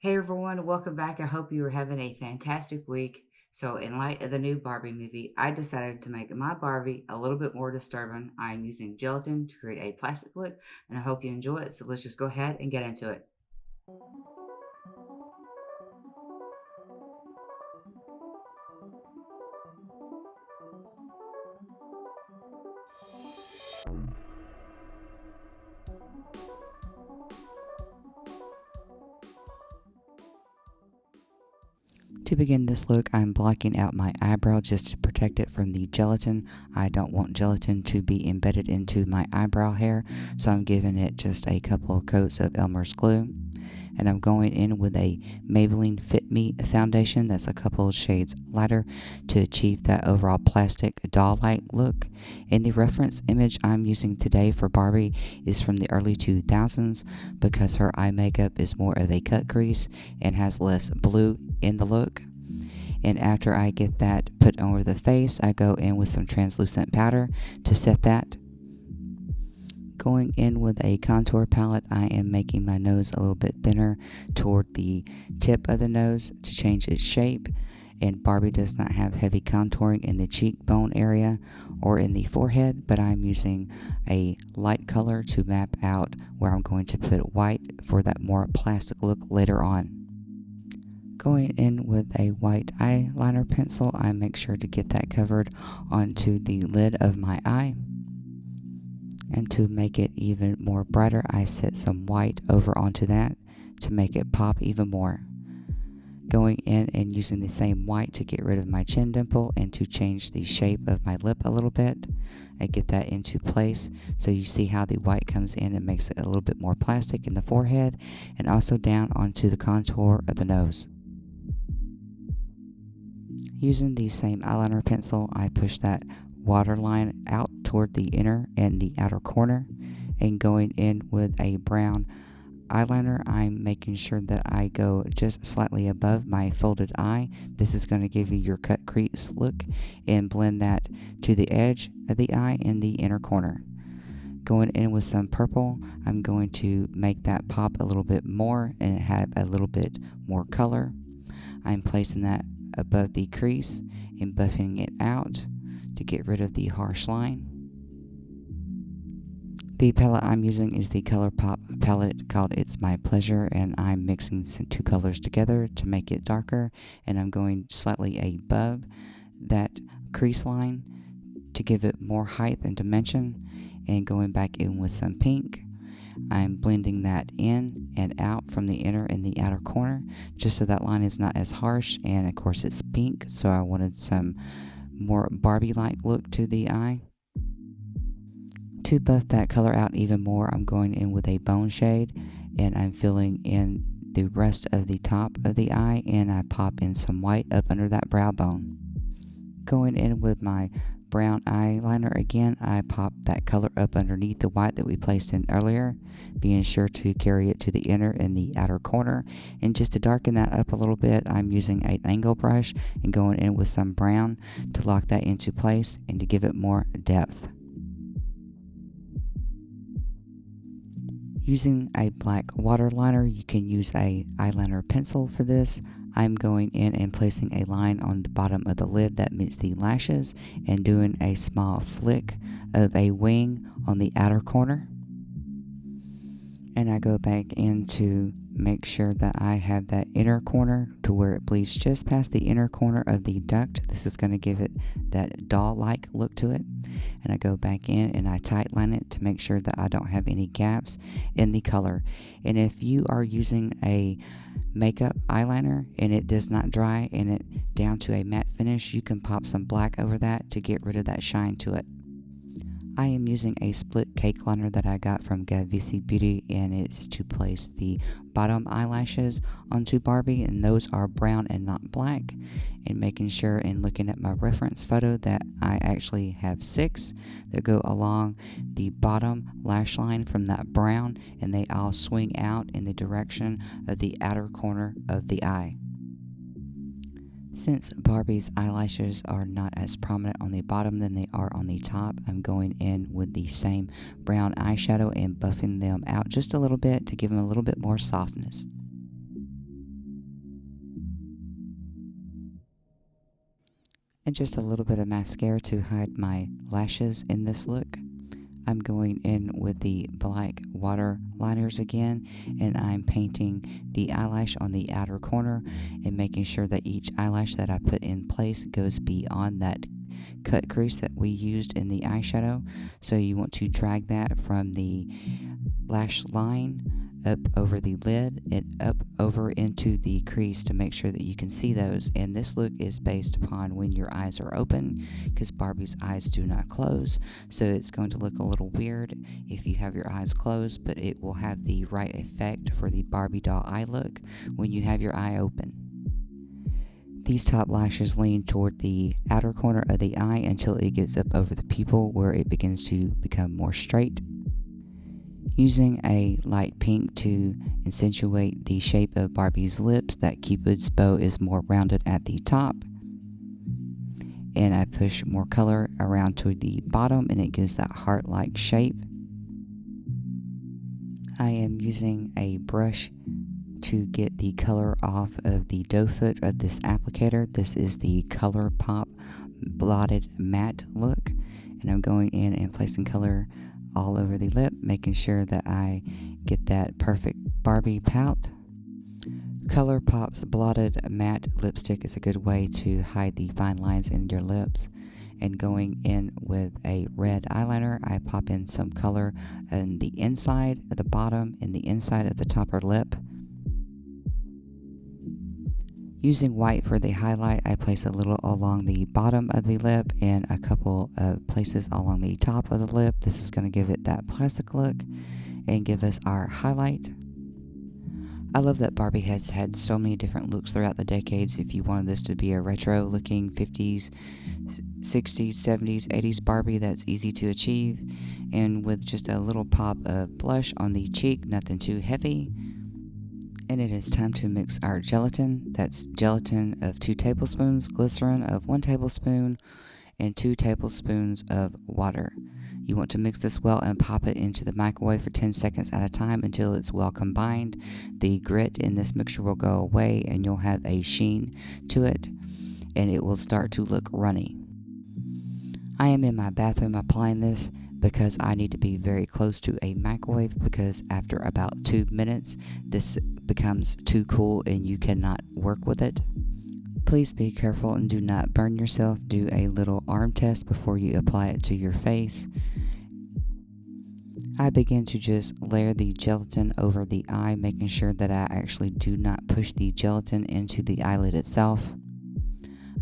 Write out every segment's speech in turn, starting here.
Hey everyone, welcome back. I hope you are having a fantastic week. So, in light of the new Barbie movie, I decided to make my Barbie a little bit more disturbing. I'm using gelatin to create a plastic look, and I hope you enjoy it. So, let's just go ahead and get into it. To begin this look, I'm blocking out my eyebrow just to protect it from the gelatin. I don't want gelatin to be embedded into my eyebrow hair, so I'm giving it just a couple of coats of Elmer's glue. And I'm going in with a Maybelline Fit Me foundation that's a couple of shades lighter to achieve that overall plastic doll-like look. And the reference image I'm using today for Barbie is from the early 2000s because her eye makeup is more of a cut crease and has less blue in the look. And after I get that put over the face, I go in with some translucent powder to set that. Going in with a contour palette, I am making my nose a little bit thinner toward the tip of the nose to change its shape. And Barbie does not have heavy contouring in the cheekbone area or in the forehead, but I'm using a light color to map out where I'm going to put white for that more plastic look later on. Going in with a white eyeliner pencil, I make sure to get that covered onto the lid of my eye. And to make it even more brighter, I set some white over onto that to make it pop even more. Going in and using the same white to get rid of my chin dimple and to change the shape of my lip a little bit. I get that into place so you see how the white comes in and makes it a little bit more plastic in the forehead and also down onto the contour of the nose. Using the same eyeliner pencil, I push that waterline out toward the inner and the outer corner, and going in with a brown eyeliner, I'm making sure that I go just slightly above my folded eye. This is going to give you your cut crease look and blend that to the edge of the eye in the inner corner. Going in with some purple, I'm going to make that pop a little bit more and have a little bit more color. I'm placing that above the crease and buffing it out to get rid of the harsh line. The palette I'm using is the ColourPop palette called It's My Pleasure, and I'm mixing some two colors together to make it darker, and I'm going slightly above that crease line to give it more height and dimension, and going back in with some pink. I'm blending that in and out from the inner and the outer corner just so that line is not as harsh, and of course it's pink, so I wanted some more Barbie-like look to the eye. To buff that color out even more, I'm going in with a bone shade and I'm filling in the rest of the top of the eye, and I pop in some white up under that brow bone. Going in with my brown eyeliner again, I pop that color up underneath the white that we placed in earlier, being sure to carry it to the inner and the outer corner. And just to darken that up a little bit, I'm using an angle brush and going in with some brown to lock that into place and to give it more depth. Using a black waterliner, you can use a eyeliner pencil for this. I'm going in and placing a line on the bottom of the lid that meets the lashes and doing a small flick of a wing on the outer corner. And I go back in to make sure that I have that inner corner to where it bleeds just past the inner corner of the duct. This is going to give it that doll-like look to it. And I go back in and I tightline it to make sure that I don't have any gaps in the color. And if you are using a makeup eyeliner and it does not dry and it down to a matte finish, you can pop some black over that to get rid of that shine to it. I am using a split cake liner that I got from Gavisi Beauty, and it's to place the bottom eyelashes onto Barbie, and those are brown and not black. And making sure and looking at my reference photo that I actually have 6 that go along the bottom lash line from that brown, and they all swing out in the direction of the outer corner of the eye. Since Barbie's eyelashes are not as prominent on the bottom than they are on the top, I'm going in with the same brown eyeshadow and buffing them out just a little bit to give them a little bit more softness. And just a little bit of mascara to hide my lashes in this look. I'm going in with the black water liners again, and I'm painting the eyelash on the outer corner and making sure that each eyelash that I put in place goes beyond that cut crease that we used in the eyeshadow. So you want to drag that from the lash line up over the lid and up over into the crease to make sure that you can see those. And this look is based upon when your eyes are open, because Barbie's eyes do not close, so it's going to look a little weird if you have your eyes closed, but it will have the right effect for the Barbie doll eye look when you have your eye open. These top lashes lean toward the outer corner of the eye until it gets up over the pupil, where it begins to become more straight. Using a light pink to accentuate the shape of Barbie's lips, that Cupid's bow is more rounded at the top. And I push more color around to the bottom, and it gives that heart-like shape. I am using a brush to get the color off of the doe foot of this applicator. This is the Color Pop Blotted Matte look, and I'm going in and placing color all over the lip, making sure that I get that perfect Barbie pout. Color Pop's Blotted Matte lipstick is a good way to hide the fine lines in your lips. And going in with a red eyeliner, I pop in some color on the inside at the bottom and the inside of the top of her lip. Using white for the highlight, I place a little along the bottom of the lip and a couple of places along the top of the lip. This is going to give it that plastic look and give us our highlight. I love that Barbie has had so many different looks throughout the decades. If you wanted this to be a retro looking 50s, 60s, 70s, 80s Barbie, that's easy to achieve. And with just a little pop of blush on the cheek, nothing too heavy. And it is time to mix our gelatin. That's gelatin of 2 tablespoons, glycerin of 1 tablespoon, and 2 tablespoons of water. You want to mix this well and pop it into the microwave for 10 seconds at a time until it's well combined. The grit in this mixture will go away and you'll have a sheen to it, and it will start to look runny. I am in my bathroom applying this because I need to be very close to a microwave, because after about 2 minutes this becomes too cool and you cannot work with it. Please be careful and do not burn yourself. Do a little arm test before you apply it to your face. I begin to just layer the gelatin over the eye, making sure that I actually do not push the gelatin into the eyelid itself.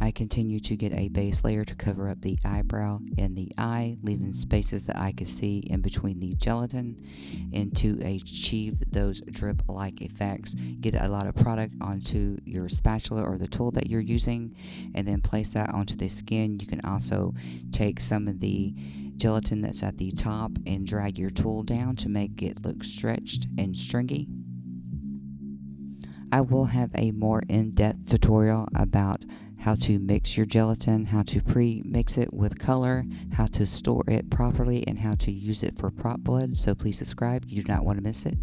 I continue to get a base layer to cover up the eyebrow and the eye, leaving spaces that I could see in between the gelatin. And to achieve those drip-like effects, get a lot of product onto your spatula or the tool that you're using, and then place that onto the skin. You can also take some of the gelatin that's at the top and drag your tool down to make it look stretched and stringy. I will have a more in-depth tutorial about how to mix your gelatin, how to pre-mix it with color, how to store it properly, and how to use it for prop blood, so please subscribe, you do not want to miss it.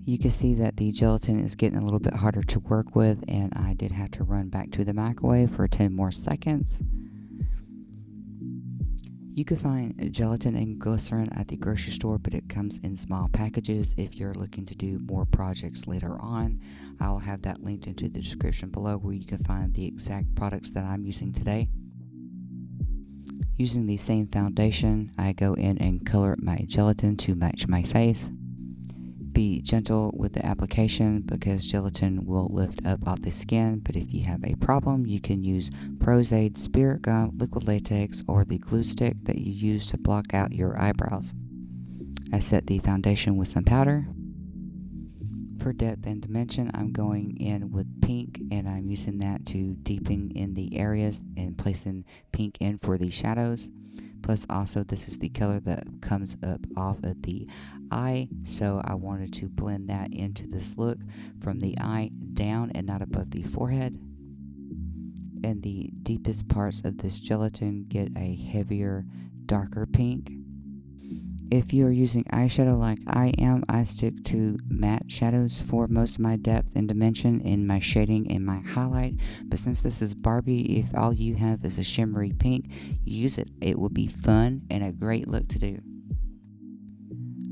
You can see that the gelatin is getting a little bit harder to work with, and I did have to run back to the microwave for 10 more seconds. You can find gelatin and glycerin at the grocery store, but it comes in small packages. If you're looking to do more projects later on, I will have that linked into the description below, where you can find the exact products that I'm using today. Using the same foundation, I go in and color my gelatin to match my face. Be gentle with the application because gelatin will lift up off the skin, but if you have a problem, you can use Pros-Aide Spirit Gum, liquid latex, or the glue stick that you use to block out your eyebrows. I set the foundation with some powder. For depth and dimension, I'm going in with pink, and I'm using that to deepen in the areas and placing pink in for the shadows. Plus also, this is the color that comes up off of the eye, so I wanted to blend that into this look from the eye down and not above the forehead. And the deepest parts of this gelatin get a heavier, darker pink. If you are using eyeshadow like I am, I stick to matte shadows for most of my depth and dimension in my shading and my highlight. But since this is Barbie, if all you have is a shimmery pink, use it. It will be fun and a great look to do.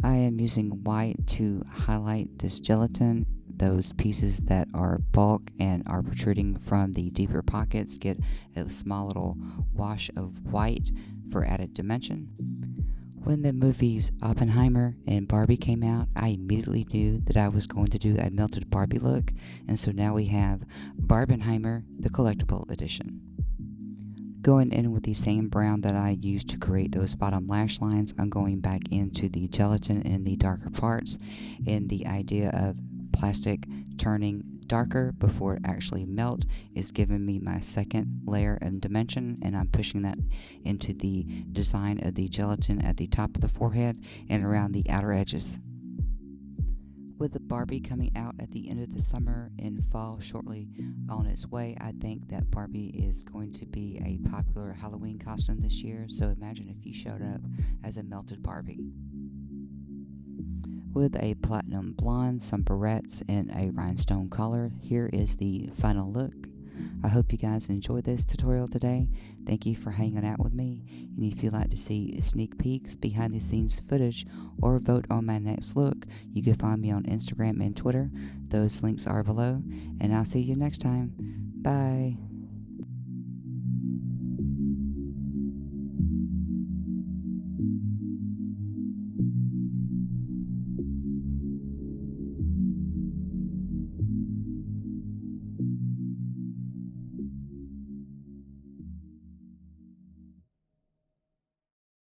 I am using white to highlight this gelatin. Those pieces that are bulk and are protruding from the deeper pockets get a small little wash of white for added dimension. When the movies Oppenheimer and Barbie came out, I immediately knew that I was going to do a melted Barbie look, and so now we have Barbenheimer, the collectible edition. Going in with the same brown that I used to create those bottom lash lines, I'm going back into the gelatin in the darker parts, and the idea of plastic turning darker before it actually melt is giving me my second layer of dimension, and I'm pushing that into the design of the gelatin at the top of the forehead and around the outer edges. With the Barbie coming out at the end of the summer and fall shortly on its way, I think that Barbie is going to be a popular Halloween costume this year, so imagine if you showed up as a melted Barbie. With a platinum blonde, some barrettes, and a rhinestone collar, here is the final look. I hope you guys enjoyed this tutorial today. Thank you for hanging out with me, and if you'd like to see sneak peeks, behind the scenes footage, or vote on my next look, you can find me on Instagram and Twitter. Those links are below, and I'll see you next time. Bye.